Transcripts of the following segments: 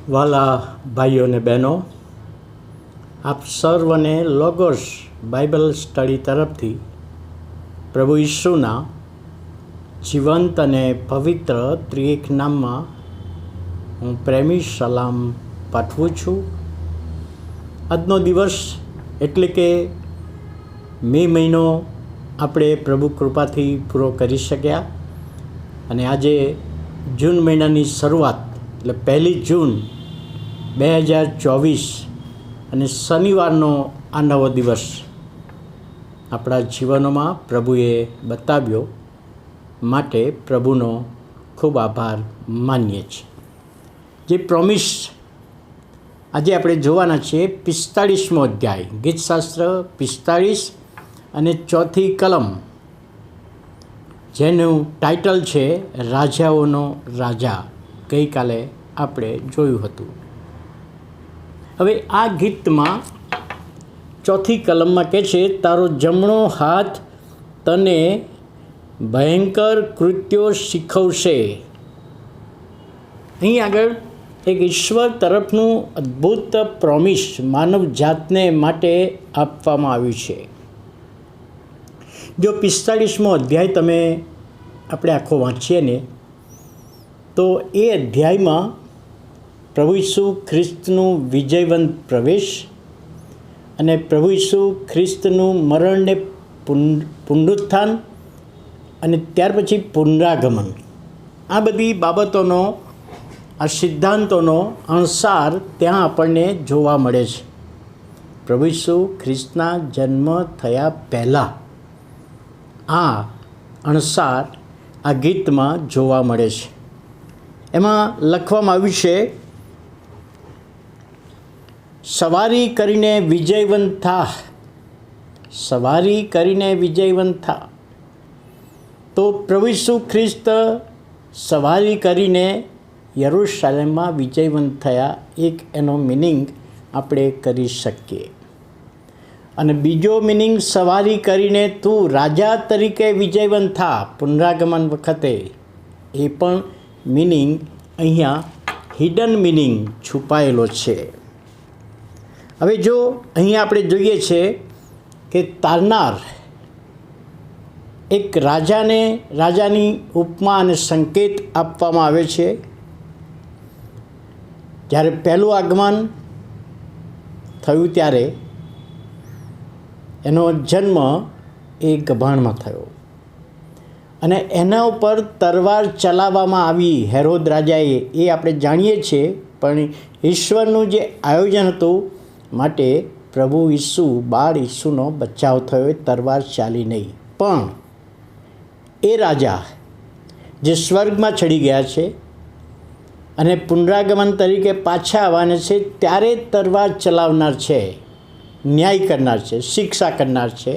વાલા ભાઈઓ અને બહેનો, આપ સર્વને લોગોસ બાઇબલ સ્ટડી તરફથી પ્રભુ ઈસુના જીવંત અને પવિત્ર ત્રિએક નામમાં હું પ્રેમી સલામ પાઠવું છું. આજનો દિવસ એટલે કે મે મહિનો આપણે પ્રભુ કૃપાથી પૂરો કરી શક્યા અને આજે જૂન મહિનાની શરૂઆત એટલે 1 જૂન 2024 અને શનિવારનો આ નવો દિવસ આપણા જીવનોમાં પ્રભુએ બતાવ્યો માટે પ્રભુનો ખૂબ આભાર માનીએ છીએ. જે પ્રોમિસ આજે આપણે જોવાના છીએ 45મો અધ્યાય, ગીતશાસ્ત્ર 45 અને 4થી કલમ, જેનું ટાઇટલ છે રાજાઓનો રાજા. ગઈકાલે આપણે જોયું હતું. હવે આ ગીતમાં 4થી કલમમાં કહે છે, તારો જમણો હાથ તને ભયંકર કૃત્યો શીખવશે. અહીં આગળ એક ઈશ્વર તરફનું અદ્ભુત પ્રોમિસ માનવ જાતને માટે આપવામાં આવ્યું છે. જો 45મો અધ્યાય તમે આપણે આખો વાંચીએ ને તો એ અધ્યાયમાં પ્રભુ ઈસુ ખ્રિસ્તનું વિજયવંત પ્રવેશ અને પ્રભુ ઈસુ ખ્રિસ્તનું મરણને પુનરુત્થાન અને ત્યાર પછી પુનરાગમન, આ બધી બાબતોનો, આ સિદ્ધાંતોનો અણસાર ત્યાં આપણને જોવા મળે છે. પ્રભુ ઈસુ ખ્રિસ્તના જન્મ થયા પહેલાં આ અણસાર આ ગીતમાં જોવા મળે છે. એમાં લખવામાં આવ્યું છે, સવારી કરીને વિજયવંત થા, સવારી કરીને વિજયવંત થા. તો પ્રભુ ઈસુ ખ્રિસ્ત સવારી કરીને યરૂશલેમમાં વિજયવંત થયા, એક એનો મિનિંગ આપણે કરી શકીએ. અને બીજો મિનિંગ, સવારી કરીને તું રાજા તરીકે વિજયવંત થા પુનરાગમન વખતે, એ પણ મિનિંગ અહીંયા હિડન મિનિંગ છુપાયેલો છે. હવે જો અહીંયા આપણે જોઈએ છે કે તારનાર એક રાજાની ઉપમા અને સંકેત આપવામાં આવે છે. જ્યારે પહેલું આગમન થયું ત્યારે એનો જન્મ એ ગભાણમાં થયો અને એના ઉપર તલવાર ચલાવવામાં આવી હેરોદ રાજાએ, એ આપણે જાણીએ છીએ. પણ ઈશ્વરનું જે આયોજન હતું માટે પ્રભુ ઈસુ, બાળ ઈસુનો બચાવ થયો, એ તલવાર ચાલી નહીં. પણ એ રાજા જે સ્વર્ગમાં ચડી ગયા છે અને પુનરાગમન તરીકે પાછા આવવાના છે, ત્યારે તલવાર ચલાવનાર છે, ન્યાય કરનાર છે, શિક્ષા કરનાર છે,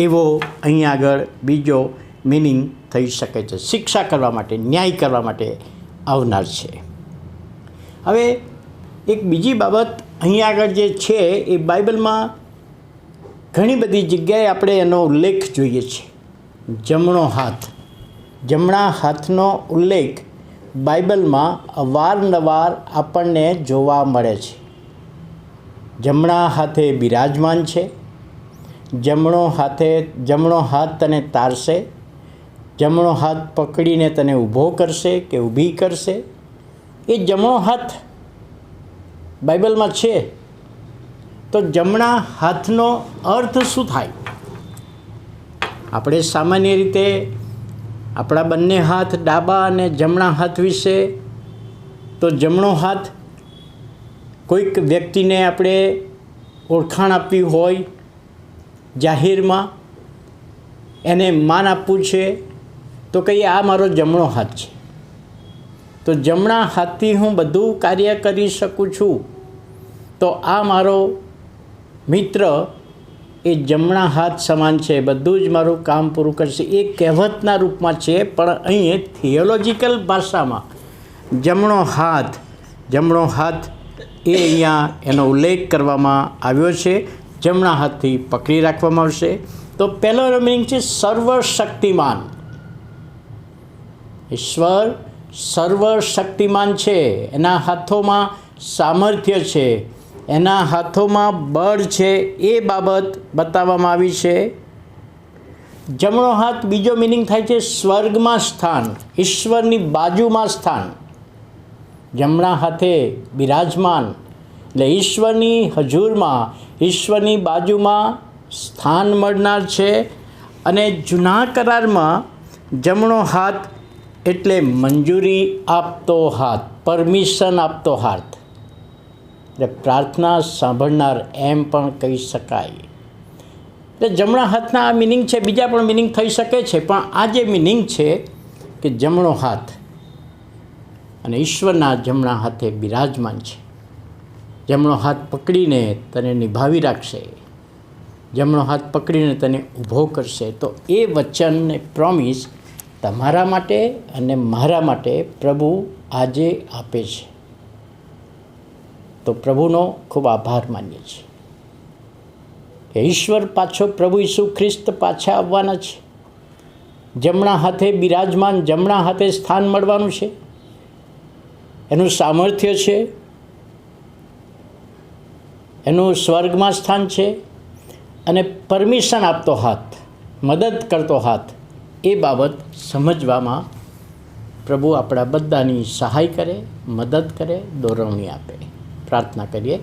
એવો અહીં આગળ બીજો મિનિંગ થઈ શકે છે. શિક્ષા કરવા માટે, ન્યાય કરવા માટે આવનાર છે. હવે એક બીજી બાબત અહીં આગળ જે છે, એ બાઇબલમાં ઘણી બધી જગ્યાએ આપણે એનો ઉલ્લેખ જોઈએ છે. જમણો હાથ, જમણા હાથનો ઉલ્લેખ બાઇબલમાં અવારનવાર આપણને જોવા મળે છે. જમણા હાથે બિરાજમાન છે, જમણો હાથ તને તારશે, જમણો હાથ પકડીને તને ઊભો કરશે કે ઊભી કરશે. એ જમણો હાથ બાઇબલમાં છે. તો જમણા હાથનો અર્થ શું થાય? આપણે સામાન્ય રીતે આપણા બંને હાથ, ડાબા અને જમણા હાથ વિશે, તો જમણો હાથ કોઈક વ્યક્તિને આપણે ઓળખાણ આપવી હોય, જાહેરમાં એને માન આપવું છે, તો કહીએ આ મારો જમણો હાથ છે. તો જમણા હાથથી હું બધું કાર્ય કરી શકું છું, તો આ મારો મિત્ર એ જમણા હાથ સમાન છે, બધું જ મારું કામ પૂરું કરશે. એ કહેવતના રૂપમાં છે, પણ અહીં થિયોલોજીકલ ભાષામાં જમણો હાથ એ અહીંયા એનો ઉલ્લેખ કરવામાં આવ્યો છે. જમણા હાથથી પકડી રાખવામાં આવશે. તો પહેલો મિનિંગ છે સર્વશક્તિમાન. ઈશ્વર સર્વશક્તિમાન છે, એના હાથોમાં સામર્થ્ય છે, એના હાથોમાં બળ છે, એ બાબત બતાવવામાં આવી છે. જમણો હાથ બીજો મિનિંગ થાય છે સ્વર્ગમાં સ્થાન, ઈશ્વરની બાજુમાં સ્થાન. જમણા હાથે બિરાજમાન એટલે ઈશ્વરની હજુરમાં, ઈશ્વરની બાજુમાં સ્થાન મળનાર છે. અને જૂના કરારમાં જમણો હાથ એટલે મંજૂરી આપતો હાથ, પરમિશન આપતો હાથ, એટલે પ્રાર્થના સાંભળનાર એમ પણ કહી શકાય. એટલે જમણા હાથના આ મિનિંગ છે. બીજા પણ મિનિંગ થઈ શકે છે, પણ આ જે મિનિંગ છે કે જમણો હાથ અને ઈશ્વરના જમણા હાથે બિરાજમાન છે. જમણો હાથ પકડીને તને નિભાવી રાખશે, જમણો હાથ પકડીને તને ઊભો કરશે. તો એ વચનને પ્રોમિસ તમારા માટે અને મારા માટે પ્રભુ આજે આપે છે. તો પ્રભુનો ખૂબ આભાર માનીએ છીએ કે ઈશ્વર પાછો, પ્રભુ ઈસુ ખ્રિસ્ત પાછા આવવાના છે. જમણા હાથે બિરાજમાન, જમણા હાથે સ્થાન મળવાનું છે. એનું સામર્થ્ય છે, એનું સ્વર્ગમાં સ્થાન છે. અને પરમિશન આપતો હાથ, મદદ કરતો હાથ, એ બાબત સમજવામાં પ્રભુ આપણા બધાની સહાય કરે, મદદ કરે, દોરવણી આપે. પ્રાર્થના કરીએ.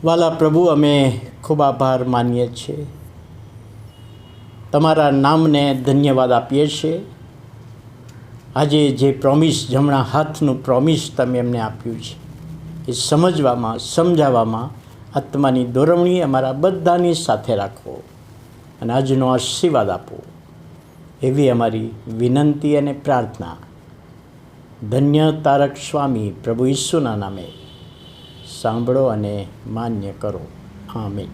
વાલા પ્રભુ, અમે ખૂબ આભાર માનીએ છીએ, તમારા નામને ધન્યવાદ આપીએ છીએ. આજે જે પ્રોમિસ, જમણા હાથનું પ્રોમિસ તમે એમને આપ્યું છે, એ સમજવામાં, સમજાવવામાં આત્માની દોરવણી અમારા બધાની સાથે રાખો અને આજનો આશીર્વાદ આપો, એવી અમારી વિનંતી અને પ્રાર્થના ધન્ય તારક સ્વામી પ્રભુ ઈસુના નામે સાંભળો અને માન્ય કરો. આમીન.